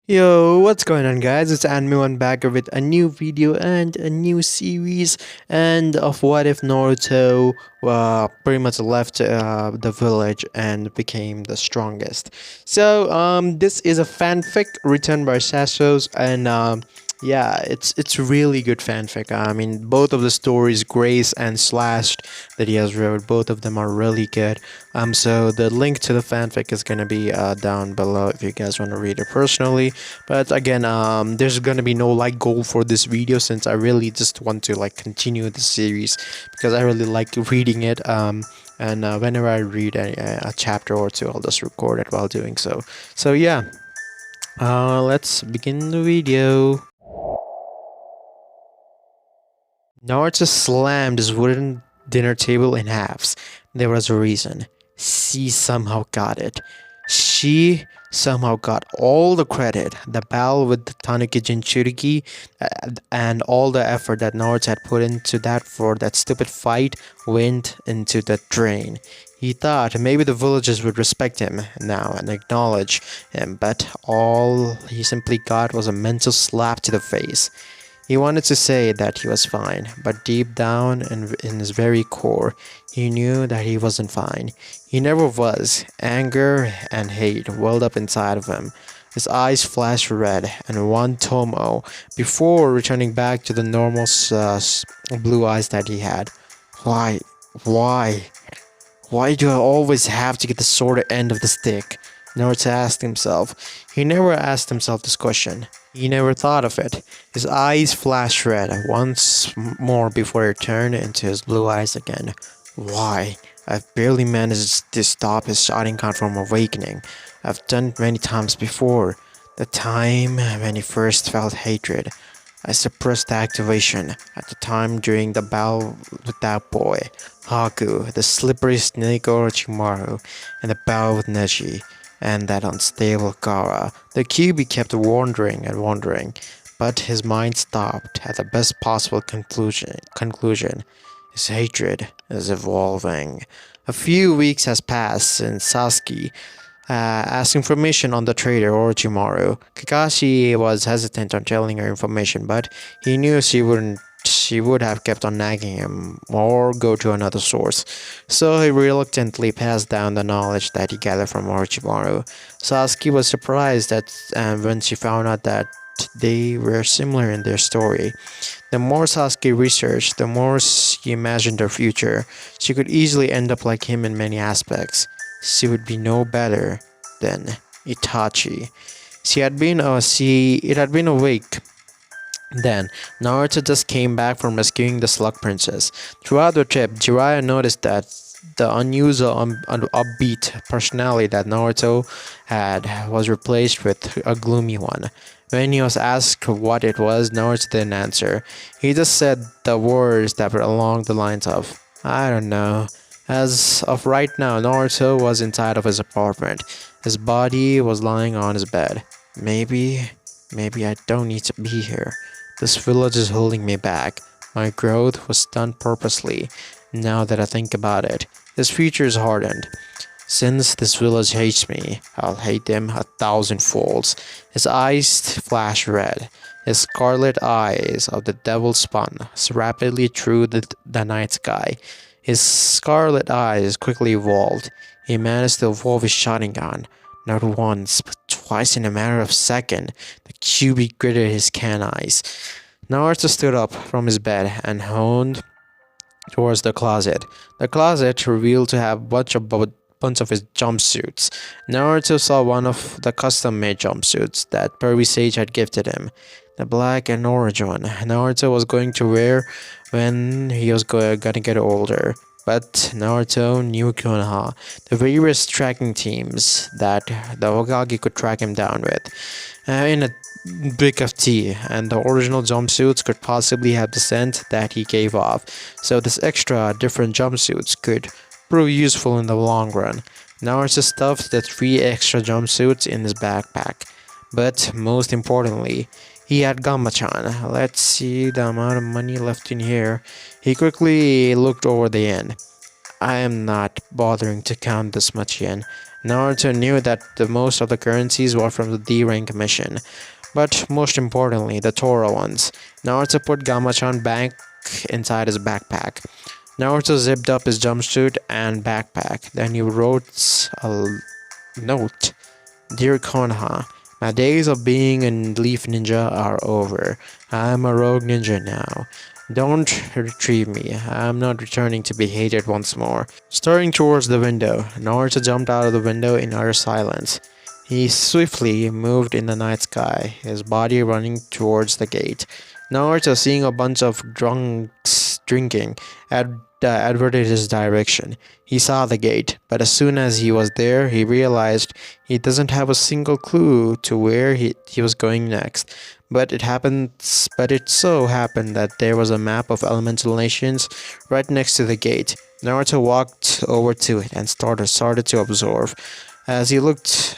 Yo, what's going on, guys? It's Anime1 back with a new video and a new series and of what if Naruto pretty much left the village and became the strongest. This is a fanfic written by Sassos and yeah, it's really good fanfic. I mean, both of the stories, Grace and Slashed, that he has wrote, both of them are really good. So the link to the fanfic is gonna be down below if you guys want to read it personally. But again, there's gonna be no like goal for this video since I really just want to like continue the series because I really like reading it. And whenever I read a chapter or two, I'll just record it while doing so. So yeah, let's begin the video. Naruto slammed his wooden dinner table in halves. There was a reason. She somehow got it. She somehow got all the credit. The battle with the Tanuki Jinchuriki and all the effort that Naruto had put into that for that stupid fight went into the drain. He thought maybe the villagers would respect him now and acknowledge him, but all he simply got was a mental slap to the face. He wanted to say that he was fine, but deep down in his very core, he knew that he wasn't fine. He never was. Anger and hate welled up inside of him. His eyes flashed red and one Tomo before returning back to the normal blue eyes that he had. Why? Why? Why do I always have to get the sort of end of the stick? Naruto asked himself. He never asked himself this question. He never thought of it. His eyes flashed red once more before it turned into his blue eyes again. Why? I've barely managed to stop his Sharingan from awakening. I've done it many times before. The time when he first felt hatred. I suppressed the activation at the time during the battle with that boy, Haku, the slippery snake Orochimaru, and the battle with Neji, and that unstable Gaara. The QB kept wandering and wandering, but his mind stopped at the best possible conclusion. His hatred is evolving. A few weeks has passed since Sasuke asked information on the traitor Orochimaru. Kakashi was hesitant on telling her information, but he knew she would have kept on nagging him or go to another source. So he reluctantly passed down the knowledge that he gathered from Orochimaru. Sasuke was surprised when she found out that they were similar in their story. The more Sasuke researched, the more she imagined her future. She could easily end up like him in many aspects. She would be no better than Itachi. It had been a week. Then, Naruto just came back from rescuing the Slug Princess. Throughout the trip, Jiraiya noticed that the unusual upbeat personality that Naruto had was replaced with a gloomy one. When he was asked what it was, Naruto didn't answer. He just said the words that were along the lines of, I don't know. As of right now, Naruto was inside of his apartment. His body was lying on his bed. Maybe I don't need to be here. This village is holding me back. My growth was done purposely. Now that I think about it, his future is hardened. Since this village hates me, I'll hate them 1,000 folds. His eyes flashed red. His scarlet eyes of the devil spun rapidly through the night sky. His scarlet eyes quickly evolved. He managed to evolve his Sharingan. Not once, but twice in a matter of seconds. The QB gritted his can eyes. Naruto stood up from his bed and honed towards the closet. The closet revealed to have bunch of his jumpsuits. Naruto saw one of the custom-made jumpsuits that Pervy Sage had gifted him. The black and orange one Naruto was going to wear when he was gonna get older. But Naruto knew Konoha, the various tracking teams that the Hokage could track him down with, in a big of tea, and the original jumpsuits could possibly have the scent that he gave off, so this extra different jumpsuits could prove useful in the long run. Naruto stuffed the 3 extra jumpsuits in his backpack, but most importantly, he had Gamba-chan. Let's see the amount of money left in here. He quickly looked over the yen. I am not bothering to count this much yen. Naruto knew that the most of the currencies were from the D-rank mission, but most importantly, the Tora ones. Naruto put Gamachan back inside his backpack. Naruto zipped up his jumpsuit and backpack. Then he wrote a note. Dear Konoha, my days of being a leaf ninja are over. I am a rogue ninja now. Don't retrieve me. I am not returning to be hated once more. Starting towards the window, Naruto jumped out of the window in utter silence. He swiftly moved in the night sky, his body running towards the gate. Naruto, seeing a bunch of drunks drinking, adverted his direction. He saw the gate, but as soon as he was there, he realized he doesn't have a single clue to where he was going next. But it so happened that there was a map of elemental nations right next to the gate. Naruto walked over to it and started to observe. As he looked,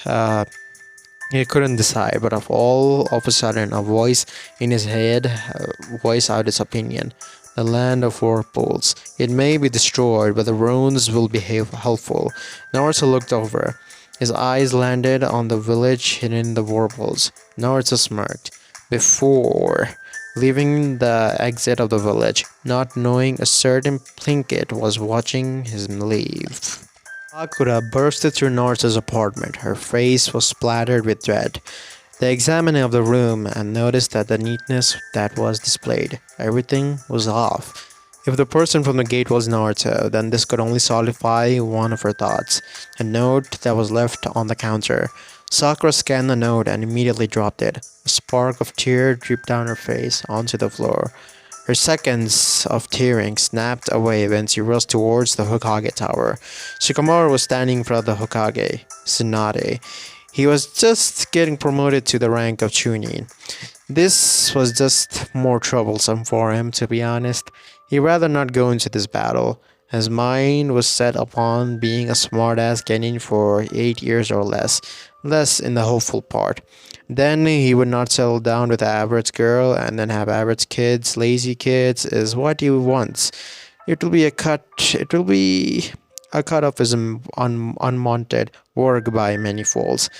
he couldn't decide, but of a sudden, a voice in his head voiced out its opinion. The land of whirlpools. It may be destroyed, but the ruins will be helpful. Naruto looked over. His eyes landed on the village hidden in the whirlpools. Naruto smirked. Before leaving the exit of the village, not knowing a certain Plinkett was watching him leave. Sakura bursted through Naruto's apartment. Her face was splattered with dread. They examined of the room and noticed that the neatness that was displayed. Everything was off. If the person from the gate was Naruto, then this could only solidify one of her thoughts. A note that was left on the counter. Sakura scanned the note and immediately dropped it. A spark of tear dripped down her face onto the floor. Her seconds of tearing snapped away when she rushed towards the Hokage tower. Shikamaru was standing in front of the Hokage, Tsunade. He was just getting promoted to the rank of Chunin. This was just more troublesome for him, to be honest. He'd rather not go into this battle. His mind was set upon being a smartass genin for 8 years or less in the hopeful part. Then he would not settle down with the average girl and then have average kids. Lazy kids is what he wants. It will be a cut of his unwanted work by many folds.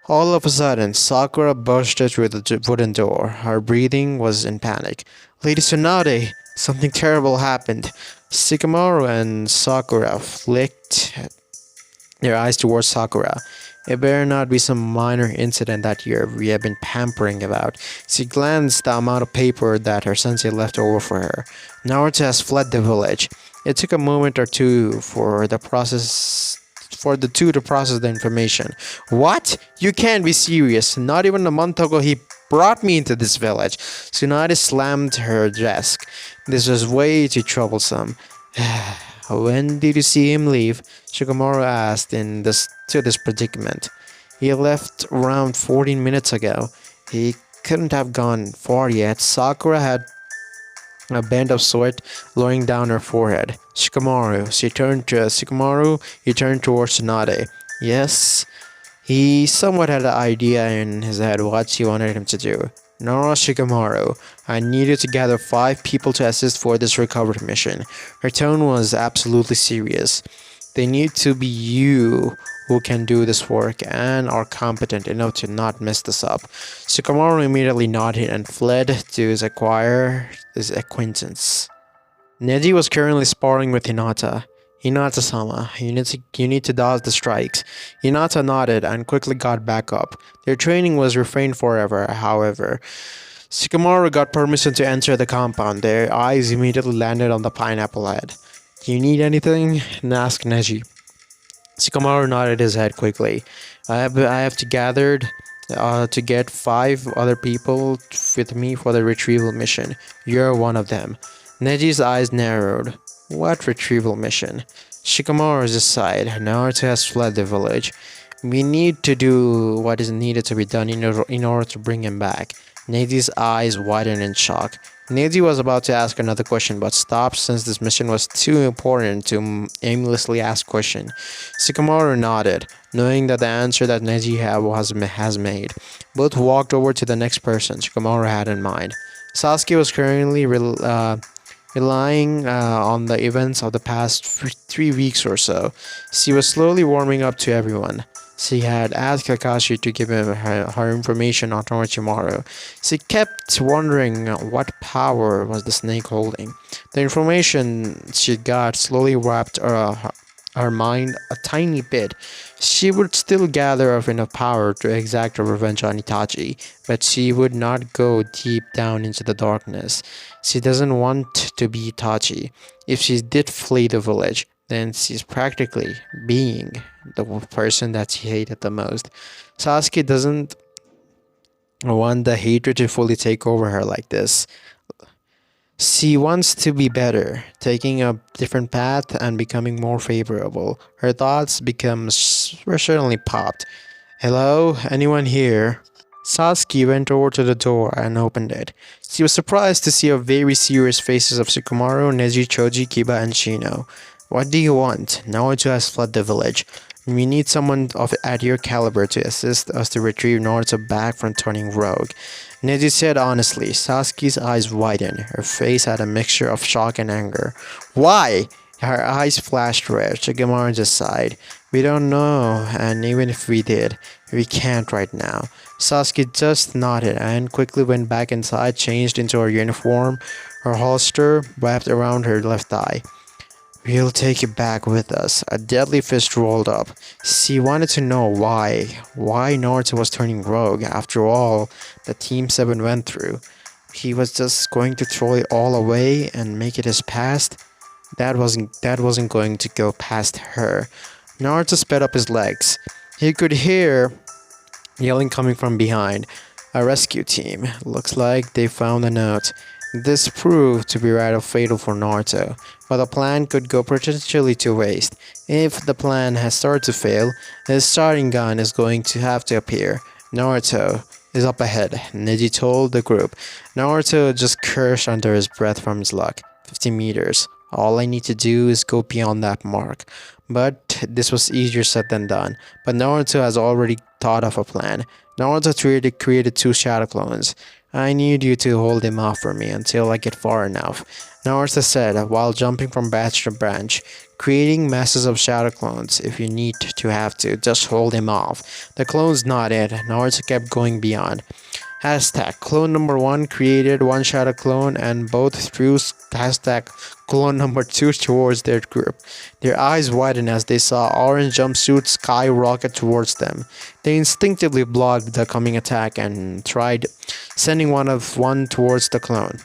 All of a sudden, Sakura bursted through the wooden door. Her breathing was in panic. Lady Tsunade, something terrible happened. Shikamaru and Sakura flicked their eyes towards Sakura. It better not be some minor incident that we have been pampering about. She glanced the amount of paper that her sensei left over for her. Naruto has fled the village. It took a moment or two for the two to process the information. What? You can't be serious. Not even a month ago he brought me into this village. Tsunade slammed her desk. This was way too troublesome. When did you see him leave? Shikamaru asked to this predicament. He left around 14 minutes ago. He couldn't have gone far yet. Sakura had a band of sweat rolling down her forehead. Shikamaru. He turned towards Tsunade. Yes, he somewhat had an idea in his head what she wanted him to do. Nora Shikamaru, I needed to gather 5 people to assist for this recovery mission. Her tone was absolutely serious. They need to be you who can do this work and are competent enough to not mess this up. Shikamaru immediately nodded and fled to his acquaintance. Neji was currently sparring with Hinata. Hinata-sama, you need to dodge the strikes. Hinata nodded and quickly got back up. Their training was refrained forever, however. Shikamaru got permission to enter the compound. Their eyes immediately landed on the pineapple head. Do you need anything? Asked Neji. Shikamaru nodded his head quickly. I have to get 5 other people with me for the retrieval mission. You're one of them. Neji's eyes narrowed. What retrieval mission? Shikamaru just sighed. Naruto has fled the village. We need to do what is needed to be done in order to bring him back. Neji's eyes widened in shock. Neji was about to ask another question but stopped since this mission was too important to aimlessly ask questions. Shikamaru nodded, knowing that the answer that Neji has made. Both walked over to the next person Shikamaru had in mind. Sasuke was currently relying on the events of the past 3 weeks or so. She was slowly warming up to everyone. She had asked Kakashi to give him her information on Orochimaru. She kept wondering what power was the snake holding. The information she got slowly wrapped her mind a tiny bit. She would still gather up enough power to exact her revenge on Itachi, but she would not go deep down into the darkness. She doesn't want to be Itachi. If she did flee the village, then she's practically being the person that she hated the most. Sasuke doesn't want the hatred to fully take over her like this. She wants to be better, taking a different path and becoming more favorable. Her thoughts were suddenly popped. Hello, anyone here? Sasuke went over to the door and opened it. She was surprised to see the very serious faces of Shikamaru, Neji, Choji, Kiba, and Shino. What do you want? Naruto has fled the village. We need someone at your caliber to assist us to retrieve Naruto back from turning rogue. Neji said honestly. Sasuke's eyes widened. Her face had a mixture of shock and anger. Why? Her eyes flashed red. Shikamaru just sighed. We don't know, and even if we did, we can't right now. Sasuke just nodded and quickly went back inside, changed into her uniform, her holster wrapped around her left thigh. We'll take it back with us. A deadly fist rolled up. She wanted to know why Naruto was turning rogue. After all that Team 7 went through, he was just going to throw it all away and make it his past. That wasn't going to go past her. Naruto sped up his legs. He could hear yelling coming from behind. A rescue team. Looks like they found a note. This proved to be rather fatal for Naruto, but the plan could go potentially to waste. If the plan has started to fail, his starting gun is going to have to appear. Naruto is up ahead, Neji told the group. Naruto just cursed under his breath from his luck. 50 meters. All I need to do is go beyond that mark. But this was easier said than done. But Naruto has already thought of a plan. Naruto created 2 shadow clones. I need you to hold him off for me until I get far enough, Naruto said while jumping from branch to branch, creating masses of shadow clones if you need to have to, just hold him off. The clones nodded, Naruto kept going beyond. Hashtag clone number 1 created 1 shadow clone and both threw hashtag clone number 2 towards their group. Their eyes widened as they saw orange jumpsuits skyrocket towards them. They instinctively blocked the coming attack and tried sending one towards the clone.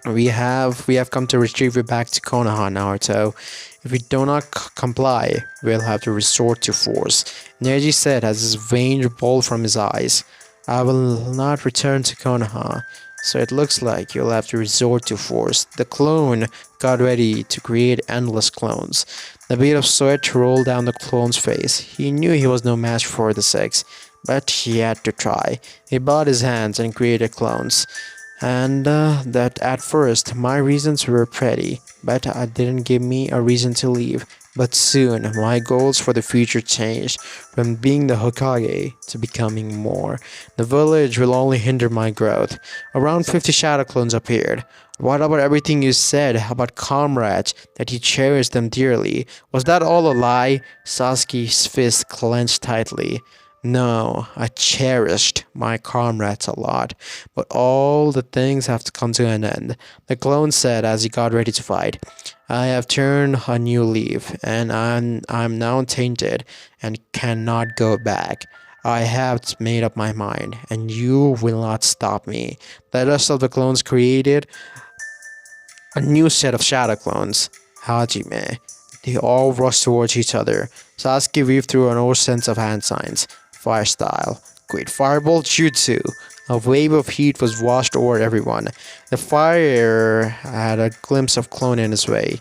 We have come to retrieve you back to Konoha, Naruto. If we do not comply, we'll have to resort to force, Neji said as his veins rolled from his eyes. I will not return to Konoha, so it looks like you'll have to resort to force. The clone got ready to create endless clones. The bead of sweat rolled down the clone's face. He knew he was no match for the 6, but he had to try. He bowed his hands and created clones. And that at first my reasons were pretty, but it didn't give me a reason to leave. But soon my goals for the future changed from being the Hokage to becoming more. The village will only hinder my growth. Around 50 shadow clones appeared. What about everything you said about comrades, that you cherished them dearly? Was that all a lie? Sasuke's fist clenched tightly. No, I cherished my comrades a lot, but all the things have to come to an end, the clone said as he got ready to fight. I have turned a new leaf, and I'm now tainted and cannot go back. I have made up my mind, and you will not stop me. The rest of the clones created a new set of shadow clones, Hajime. They all rushed towards each other. Sasuke weaved through an old sense of hand signs. Fire style. Great fireball jutsu. A wave of heat was washed over everyone. The fire had a glimpse of clone in its way.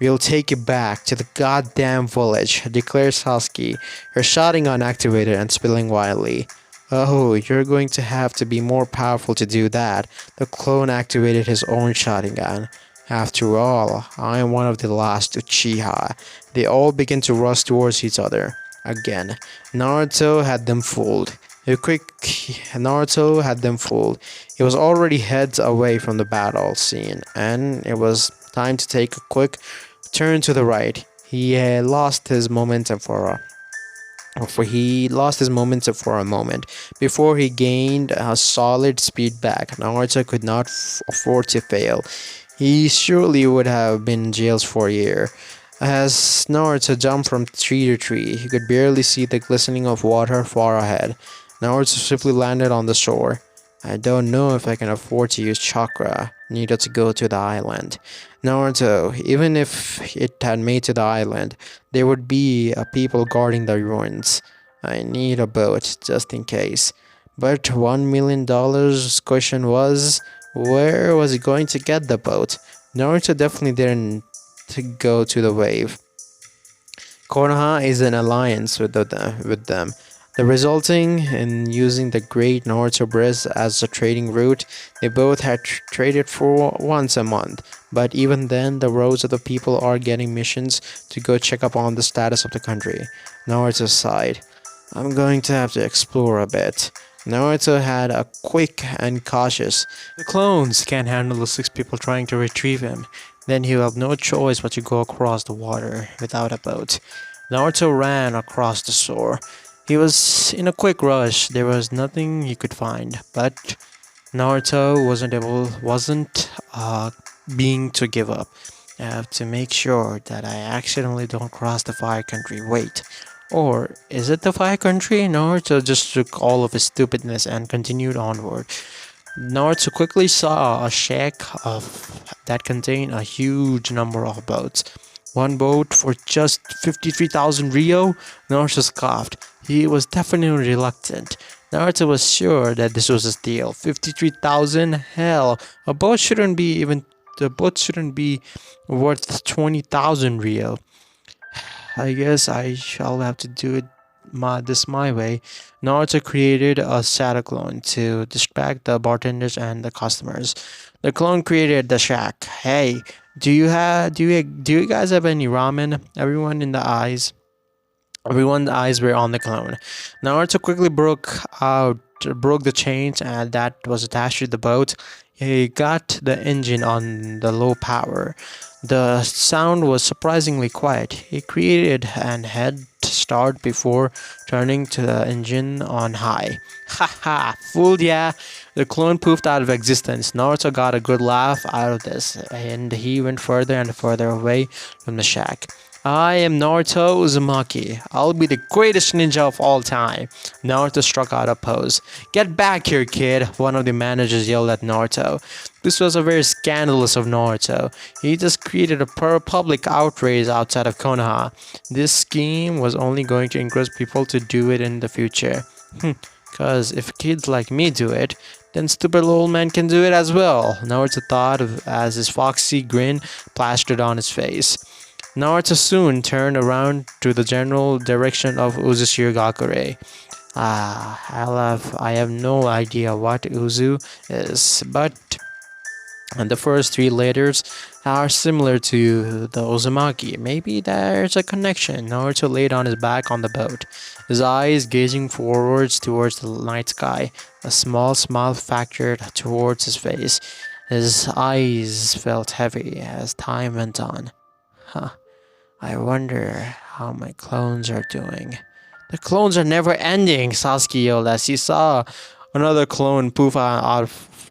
We'll take it back to the goddamn village, declared Sasuke, her shotting gun activated and spilling wildly. Oh, you're going to have to be more powerful to do that. The clone activated his own shotting gun. After all, I am one of the last Uchiha. They all began to rush towards each other. Again, Naruto had them fooled. A quick Naruto had them fooled. He was already heads away from the battle scene, and it was time to take a quick turn to the right. He lost his momentum for a moment before he gained a solid speed back. Naruto could not afford to fail. He surely would have been in jail for a year. As Naruto jumped from tree to tree, he could barely see the glistening of water far ahead. Naruto swiftly landed on the shore. I don't know if I can afford to use chakra needed to go to the island. Naruto, even if it had made to the island, there would be people guarding the ruins. I need a boat just in case. But $1 million question was, where was he going to get the boat? Naruto definitely didn't go to the wave. Konoha is an alliance with them. The resulting in using the Great Naruto Bridge as a trading route, they both had traded for once a month. But even then, the roads of the people are getting missions to go check up on the status of the country. Naruto sighed. I'm going to have to explore a bit. Naruto had a quick and cautious. The clones can't handle the 6 people trying to retrieve him. Then he'll have no choice but to go across the water without a boat. Naruto ran across the shore. He was in a quick rush. There was nothing he could find, but Naruto wasn't being to give up. I have to make sure that I accidentally don't cross the fire country. Wait, or is it the fire country? Naruto just took all of his stupidness and continued onward. Naruto quickly saw a shack that contained a huge number of boats. One boat for just 53,000 Rio? Naruto scoffed. He was definitely reluctant. Naruto was sure that this was a steal. 53,000? Hell, the boat shouldn't be worth 20,000 Rio. I guess I shall have to do it my way. Naruto created a shadow clone to distract the bartenders and the customers. The clone created the shack. Hey, do you guys have any ramen? Everyone's eyes were on the clone. Naruto quickly broke the chains and that was attached to the boat. He got the engine on the low power. The sound was surprisingly quiet. He created an head start before turning to the engine on high. Haha, fooled ya! The clone poofed out of existence. Naruto got a good laugh out of this, and he went further and further away from the shack. I am Naruto Uzumaki. I'll be the greatest ninja of all time. Naruto struck out a pose. Get back here, kid, one of the managers yelled at Naruto. This was a very scandalous of Naruto. He just created a public outrage outside of Konoha. This scheme was only going to encourage people to do it in the future. Cause if kids like me do it, then stupid old man can do it as well, Naruto thought as his foxy grin plastered on his face. Naruto soon turned around to the general direction of Uzushirigakure. I have no idea what Uzu is, but the first 3 letters are similar to the Uzumaki. Maybe there's a connection. Naruto laid on his back on the boat, his eyes gazing forwards towards the night sky. A small smile factored towards his face. His eyes felt heavy as time went on. I wonder how my clones are doing. The clones are never ending, Sasuke yelled as he saw another clone poof out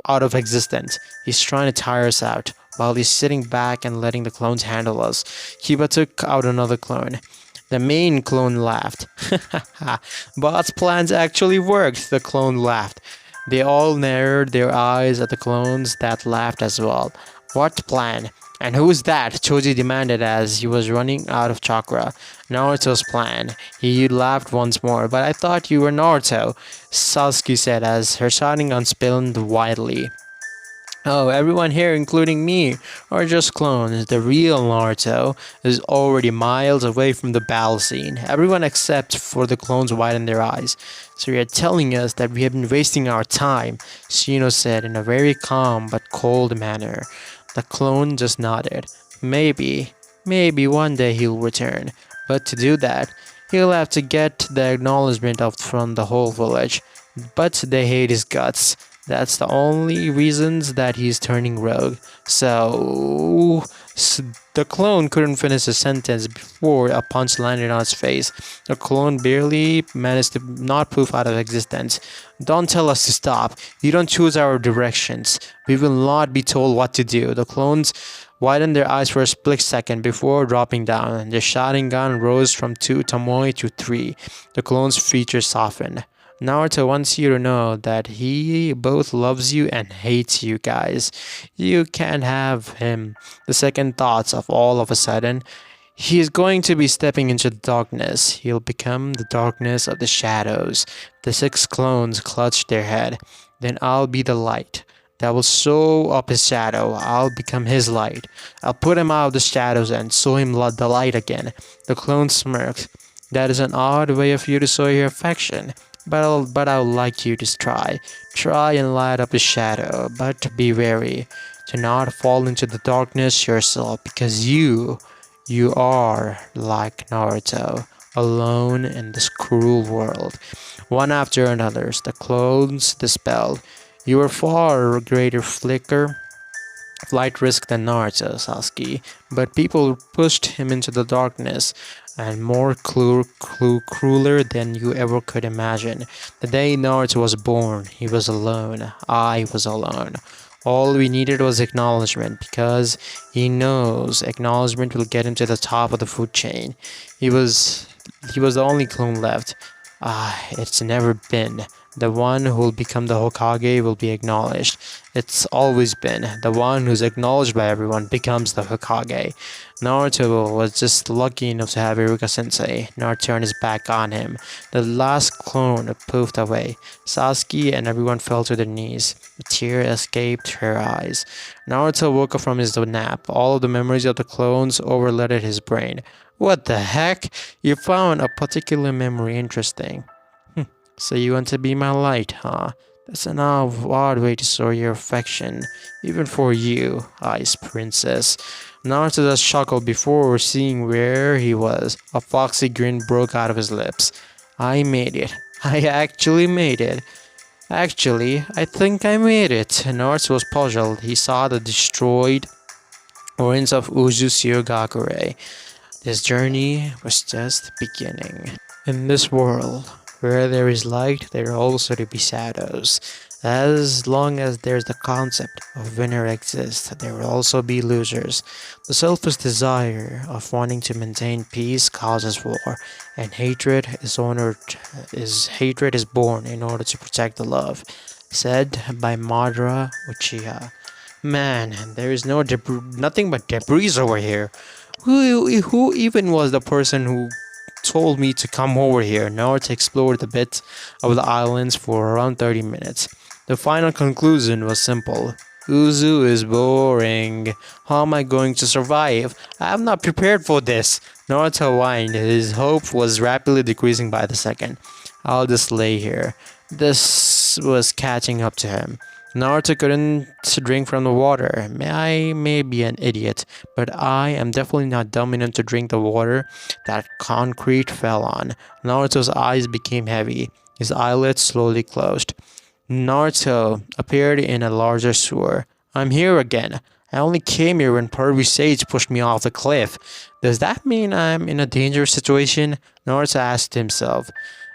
of existence. He's trying to tire us out, while he's sitting back and letting the clones handle us. Kiba took out another clone. The main clone laughed. Bot's plans actually worked, the clone laughed. They all narrowed their eyes at the clones that laughed as well. What plan? And who's that? Choji demanded as he was running out of chakra. Naruto's plan. He laughed once more. But I thought you were Naruto, Sasuke said as her shining unspilled widely. Oh, everyone here, including me, are just clones. The real Naruto is already miles away from the battle scene. Everyone except for the clones widened their eyes. So you're telling us that we have been wasting our time, Shino said in a very calm but cold manner. The clone just nodded. Maybe one day he'll return. But to do that, he'll have to get the acknowledgement from the whole village. but they hate his guts. That's the only reasons that he's turning rogue. So, the clone couldn't finish a sentence before a punch landed on his face. The clone barely managed to not poof out of existence. Don't tell us to stop. You don't choose our directions. We will not be told what to do. The clones widened their eyes for a split second before dropping down. The shouting gun rose from 2 Tomoe to 3. The clone's features softened. Naruto wants you to know that he both loves you and hates you guys. You can't have him. The second thoughts of all of a sudden, he is going to be stepping into the darkness. He'll become the darkness of the shadows. The 6 clones clutched their head. Then I'll be the light that will sew up his shadow. I'll become his light. I'll put him out of the shadows and sew him the light again. The clone smirked. That is an odd way of you to show your affection. But I would like you to try. Try and light up his shadow. But be wary. To not fall into the darkness yourself. Because you are like Naruto. Alone in this cruel world. One after another, the clones dispelled. You were far greater flight risk than Naruto, Sasuke, but people pushed him into the darkness and more crueler than you ever could imagine. The day Naruto was born, he was alone. I was alone. All we needed was acknowledgement because he knows acknowledgement will get him to the top of the food chain. He was the only clone left. It's never been. The one who will become the Hokage will be acknowledged. It's always been. The one who's acknowledged by everyone becomes the Hokage. Naruto was just lucky enough to have Iruka Sensei. Naruto turned his back on him. The last clone poofed away. Sasuke and everyone fell to their knees. A tear escaped her eyes. Naruto woke up from his nap. All of the memories of the clones overloaded his brain. What the heck? You found a particular memory interesting. So you want to be my light, huh? That's an odd way to show your affection, even for you, Ice Princess. Naruto just chuckled before seeing where he was. A foxy grin broke out of his lips. I made it. I actually made it. Actually, I think I made it. Naruto was puzzled. He saw the destroyed ruins of Uzu Shirogakure. This journey was just beginning. In this world, where there is light, there will also be shadows. As long as there's the concept of winner exists, there will also be losers. The selfish desire of wanting to maintain peace causes war, and hatred is born in order to protect the love. Said by Madara Uchiha. Man, there is nothing but debris over here. Who even was the person who told me to come over here? Naruto explored a bit of the islands for around 30 minutes. The final conclusion was simple. Uzu is boring. How am I going to survive? I am not prepared for this. Naruto whined. His hope was rapidly decreasing by the second. I'll just lay here. This was catching up to him. Naruto couldn't drink from the water. I may be an idiot, but I am definitely not dumb enough to drink the water that concrete fell on. Naruto's eyes became heavy. His eyelids slowly closed. Naruto appeared in a larger sewer. I'm here again. I only came here when Pervy Sage pushed me off the cliff. Does that mean I'm in a dangerous situation? Naruto asked himself.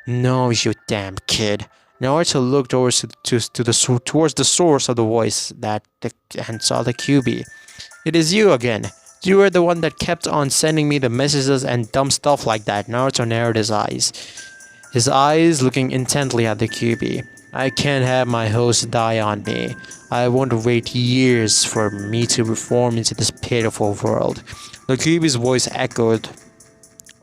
No, you damn kid. Naruto looked over towards the source of the voice and saw the QB. It is you again. You were the one that kept on sending me the messages and dumb stuff like that. Naruto narrowed his eyes looking intently at the QB. I can't have my host die on me. I won't wait years for me to reform into this pitiful world. The QB's voice echoed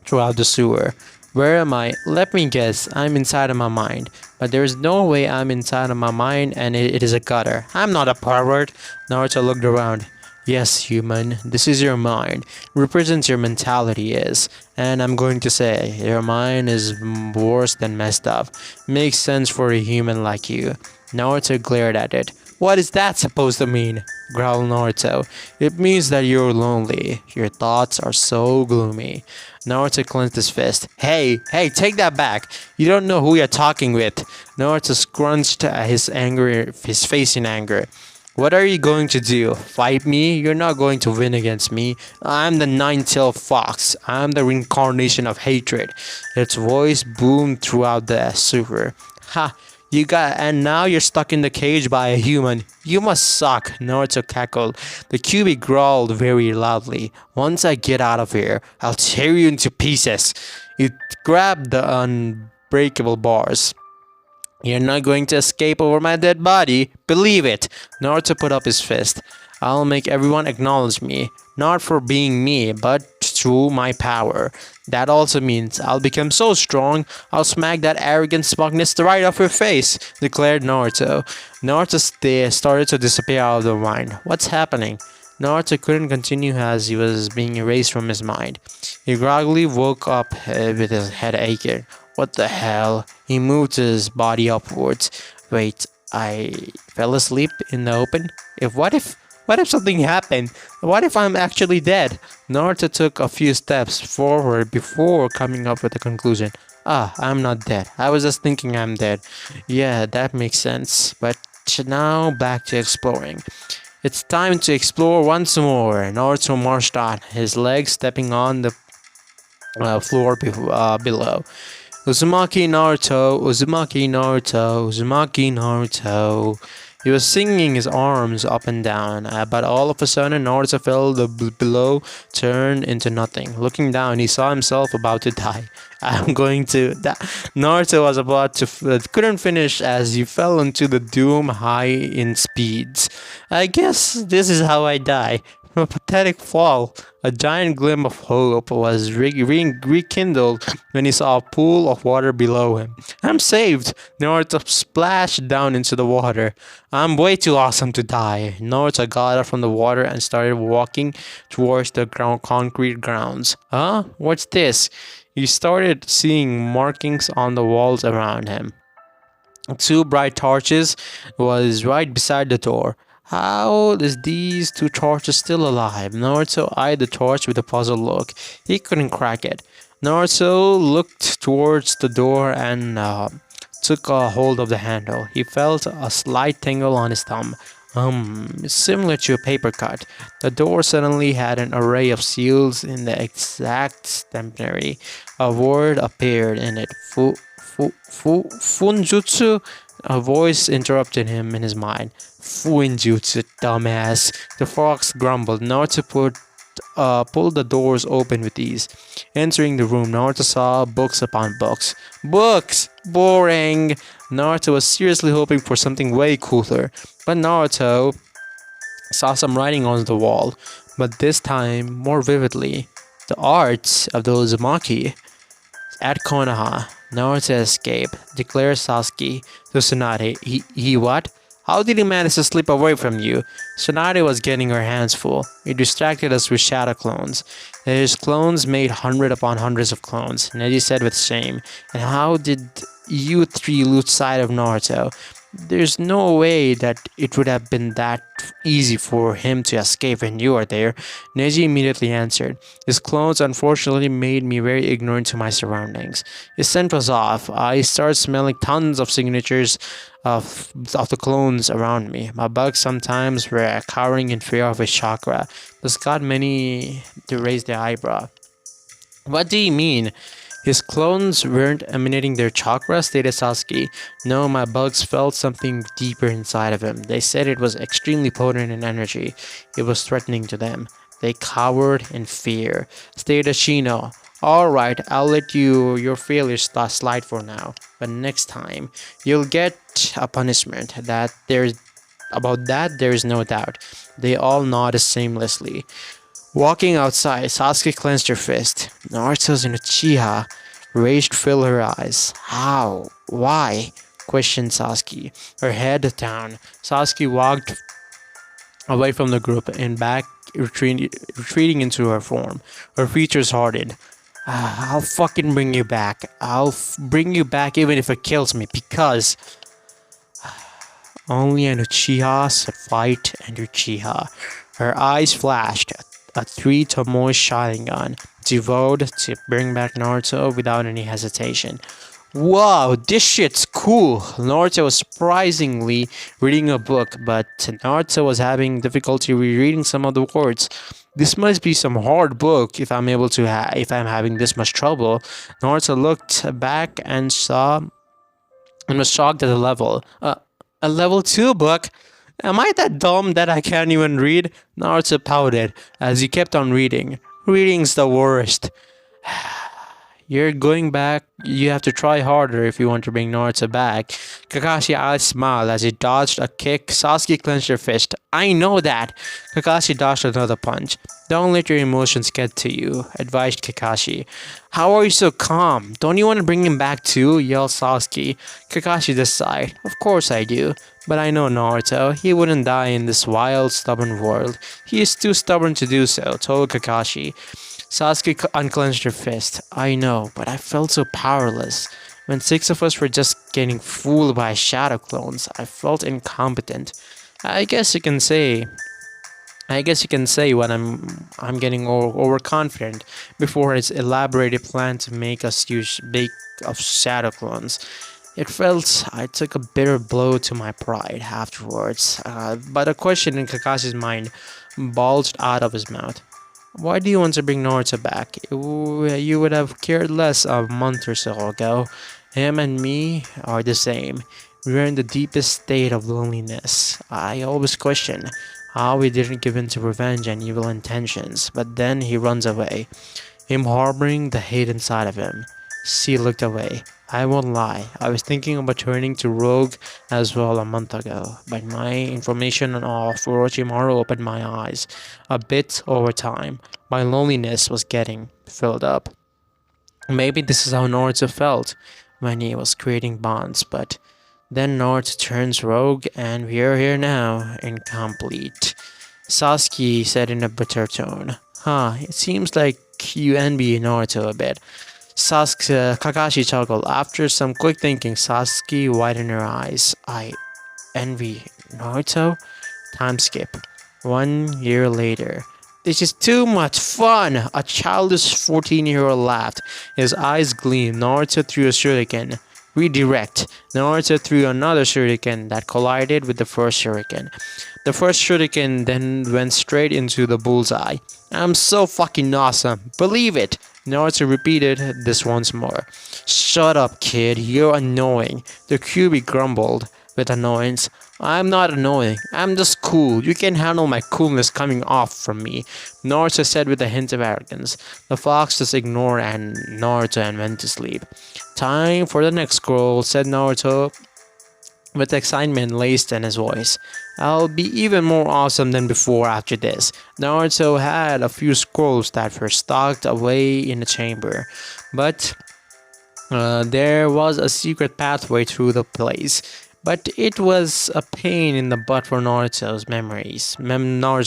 throughout the sewer. Where am I? Let me guess. I'm inside of my mind. But there is no way I'm inside of my mind and it is a gutter. I'm not a pervert. Naruto looked around. Yes, human. This is your mind. It represents your mentality is. And I'm going to say, your mind is worse than messed up. Makes sense for a human like you. Naruto glared at it. What is that supposed to mean? Growled Naruto. It means that you're lonely. Your thoughts are so gloomy. Naruto clenched his fist. Hey, take that back. You don't know who you're talking with. Naruto scrunched his face in anger. What are you going to do? Fight me? You're not going to win against me. I'm the nine-tailed fox. I'm the reincarnation of hatred. Its voice boomed throughout the sewer. Ha! And now you're stuck in the cage by a human. You must suck, Naruto cackled. The Kyuubi growled very loudly. Once I get out of here, I'll tear you into pieces. It grabbed the unbreakable bars. You're not going to escape over my dead body. Believe it. Naruto put up his fist. I'll make everyone acknowledge me. Not for being me, but through my power. That also means I'll become so strong, I'll smack that arrogant smugness right off your face, declared Naruto. Naruto started to disappear out of the mind. What's happening? Naruto couldn't continue as he was being erased from his mind. He groggily woke up with his head aching. What the hell? He moved his body upwards. Wait, I fell asleep in the open? What if something happened? What if I'm actually dead? Naruto took a few steps forward before coming up with a conclusion. I'm not dead. I was just thinking I'm dead. Yeah, that makes sense. But now back to exploring. It's time to explore once more. Naruto marched on, his legs stepping on the floor below. Uzumaki Naruto, Uzumaki Naruto, Uzumaki Naruto. He was swinging his arms up and down, but all of a sudden Naruto felt the below turn into nothing. Looking down, he saw himself about to die. Naruto was about to couldn't finish as he fell into the doom high in speeds. I guess this is how I die. A pathetic fall. A giant gleam of hope was rekindled when he saw a pool of water below him. I'm saved! Naruto splashed down into the water. I'm way too awesome to die. Naruto got up from the water and started walking towards the concrete grounds. Huh? What's this? He started seeing markings on the walls around him. Two bright torches was right beside the door. How is these two torches still alive? Naruto eyed the torch with a puzzled look. He couldn't crack it. Naruto looked towards the door and took a hold of the handle. He felt a slight tingle on his thumb. Similar to a paper cut. The door suddenly had an array of seals in the exact centenary. A word appeared in it. Funjutsu? A voice interrupted him in his mind. Fuinjutsu, dumbass. The fox grumbled. Naruto pulled the doors open with ease. Entering the room, Naruto saw books upon books. Books! Boring! Naruto was seriously hoping for something way cooler. But Naruto saw some writing on the wall. But this time, more vividly. The arts of the Uzumaki. At Konoha, Naruto escaped, declared Sasuke to Tsunade. He what? How did he manage to slip away from you? Tsunade was getting her hands full. He distracted us with shadow clones. His clones made hundreds upon hundreds of clones, Neji said with shame. And how did you three lose sight of Naruto? There's no way that it would have been that easy for him to escape when you were there. Neji immediately answered. His clones unfortunately made me very ignorant to my surroundings. His scent was off. I started smelling tons of signatures of the clones around me. My bugs sometimes were cowering in fear of his chakra. This got many to raise their eyebrow. What do you mean? His clones weren't emanating their chakra, stated Sasuke. No, my bugs felt something deeper inside of him. They said it was extremely potent in energy. It was threatening to them. They cowered in fear, stated Shino. Alright, I'll let your failures slide for now. But next time, you'll get a punishment. About that, there is no doubt. They all nodded shamelessly. Walking outside, Sasuke clenched her fist. Naruto's in Uchiha. Rage filled her eyes. How? Why? Questioned Sasuke. Her head down. Sasuke walked away from the group and back, retreating into her form. Her features hardened. I'll fucking bring you back. I'll bring you back even if it kills me, because Only an Uchiha should fight an Uchiha. Her eyes flashed, a three Tomoe Sharingan, devoted to bring back Naruto without any hesitation. Wow, this shit's cool. Naruto was surprisingly reading a book, but Naruto was having difficulty rereading some of the words. This must be some hard book if I'm able to if I'm having this much trouble. Naruto looked back and saw and was shocked at the level. A level 2 book? Am I that dumb that I can't even read? Naruto pouted as he kept on reading. Reading's the worst. You're going back. You have to try harder if you want to bring Naruto back. Kakashi's eyes smiled as he dodged a kick. Sasuke clenched her fist. I know that. Kakashi dodged another punch. Don't let your emotions get to you, advised Kakashi. How are you so calm? Don't you want to bring him back too? Yelled Sasuke. Kakashi sighed. Of course I do. But I know Naruto. He wouldn't die in this wild, stubborn world. He is too stubborn to do so, told Kakashi. Sasuke unclenched her fist. I know, but I felt so powerless. When six of us were just getting fooled by shadow clones, I felt incompetent. I guess you can say what I'm getting overconfident before his elaborated plan to make us use bake of shadow clones. It felt I took a bitter blow to my pride afterwards, but a question in Kakashi's mind bulged out of his mouth. Why do you want to bring Naruto back? You would have cared less a month or so ago. Him and me are the same. We are in the deepest state of loneliness. I always question how he didn't give in to revenge and evil intentions, but then he runs away, him harboring the hate inside of him. She looked away. I won't lie, I was thinking about turning to rogue as well a month ago, but my information on Orochimaru opened my eyes a bit over time. My loneliness was getting filled up. Maybe this is how Naruto felt when he was creating bonds, but then Naruto turns rogue and we're here now, incomplete. Sasuke said in a bitter tone. It seems like you envy Naruto a bit. Kakashi chuckled. After some quick thinking, Sasuke widened her eyes. I envy Naruto? Time skip. 1 year later. This is too much fun! A childish 14-year-old laughed. His eyes gleamed. Naruto threw a shuriken. Redirect. Naruto threw another shuriken that collided with the first shuriken. The first shuriken then went straight into the bullseye. I'm so fucking awesome. Believe it. Naruto repeated this once more. Shut up, kid. You're annoying. The Kyuubi grumbled with annoyance. I'm not annoying. I'm just cool. You can handle my coolness coming off from me, Naruto said with a hint of arrogance. The fox just ignored Naruto and went to sleep. Time for the next scroll, said Naruto with excitement laced in his voice. I'll be even more awesome than before after this. Naruto had a few scrolls that were stocked away in the chamber, but there was a secret pathway through the place. But it was a pain in the butt for Naruto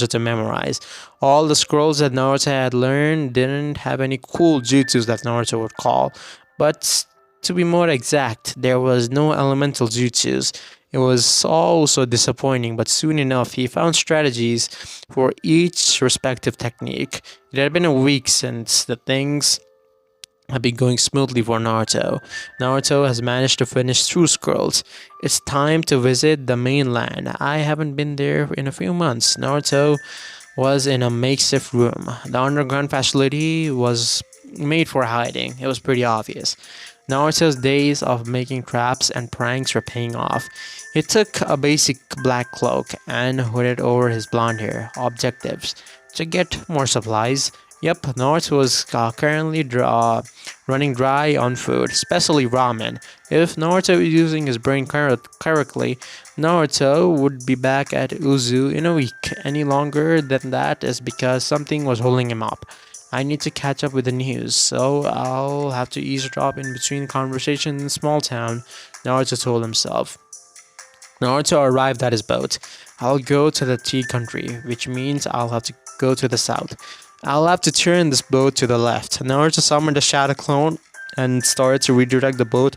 to memorize. All the scrolls that Naruto had learned didn't have any cool jutsus that Naruto would call, but to be more exact, there was no elemental jutsus. It was also disappointing, but soon enough he found strategies for each respective technique. It had been a week since the things had been going smoothly for Naruto. Naruto has managed to finish 2 scrolls. It's time to visit the mainland. I haven't been there in a few months. Naruto was in a makeshift room. The underground facility was made for hiding. It was pretty obvious. Naruto's days of making traps and pranks were paying off. He took a basic black cloak and hooded over his blonde hair. Objectives: to get more supplies. Yep, Naruto was currently running dry on food, especially ramen. If Naruto is using his brain correctly, Naruto would be back at Uzu in a week. Any longer than that is because something was holding him up. I need to catch up with the news, so I'll have to eavesdrop in between conversations in a small town, Naruto told himself. Naruto arrived at his boat. I'll go to the tea country, which means I'll have to go to the south. I'll have to turn this boat to the left. Naruto summoned a shadow clone and started to redirect the boat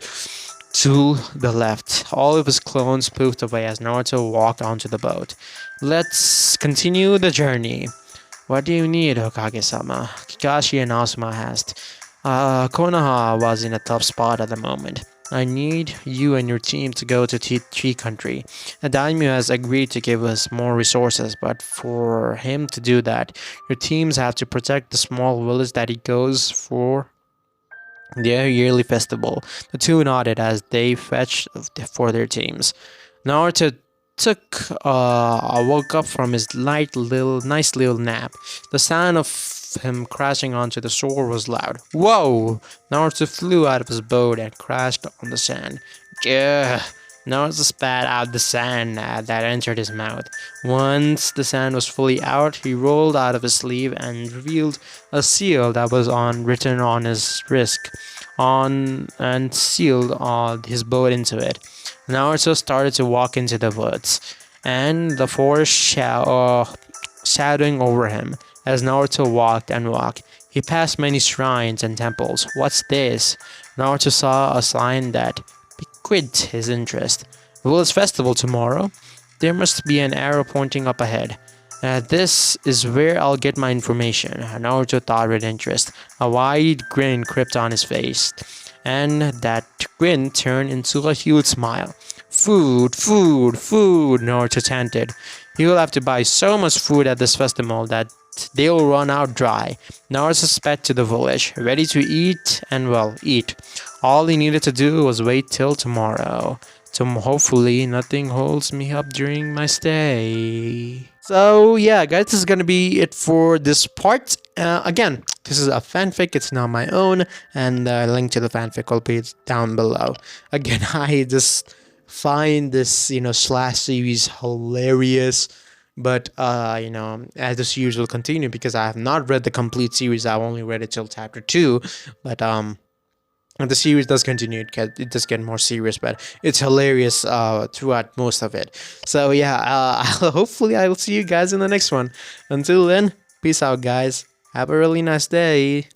To the left, all of his clones poofed away as Naruto walked onto the boat. Let's continue the journey. What do you need, Hokage-sama? Kakashi and Asuma asked. Konoha was in a tough spot at the moment. I need you and your team to go to Tree Country. The daimyo has agreed to give us more resources, but for him to do that, your teams have to protect the small village that he goes for their yearly festival. The two nodded as they fetched for their teams. Naruto woke up from his nice little nap. The sound of him crashing onto the shore was loud. Whoa! Naruto flew out of his boat and crashed on the sand. Ugh! Naruto spat out the sand that entered his mouth. Once the sand was fully out, he rolled out of his sleeve and revealed a seal that was written on his wrist, and sealed his boat into it. Naruto started to walk into the woods, and the forest shadowing over him. As Naruto walked and walked, he passed many shrines and temples. What's this? Naruto saw a sign that piqued his interest. Village festival tomorrow? There must be an arrow pointing up ahead. This is where I'll get my information, Naruto thought with interest. A wide grin crept on his face, and that grin turned into a huge smile. Food, food, food, Naruto chanted. He will have to buy so much food at this festival that they'll run out dry. Naruto sped to the village, ready to eat and, well, eat. All he needed to do was wait till tomorrow. Hopefully nothing holds me up during my stay. So yeah, guys, this is gonna be it for this part. Again, this is a fanfic, it's not my own, and the link to the fanfic will be down below. Again, I just find this, slash series hilarious, but as the series will continue, because I have not read the complete series, I've only read it till chapter 2, but and the series does continue. It does get more serious, but it's hilarious throughout most of it. So yeah, hopefully I will see you guys in the next one. Until then, peace out, guys. Have a really nice day.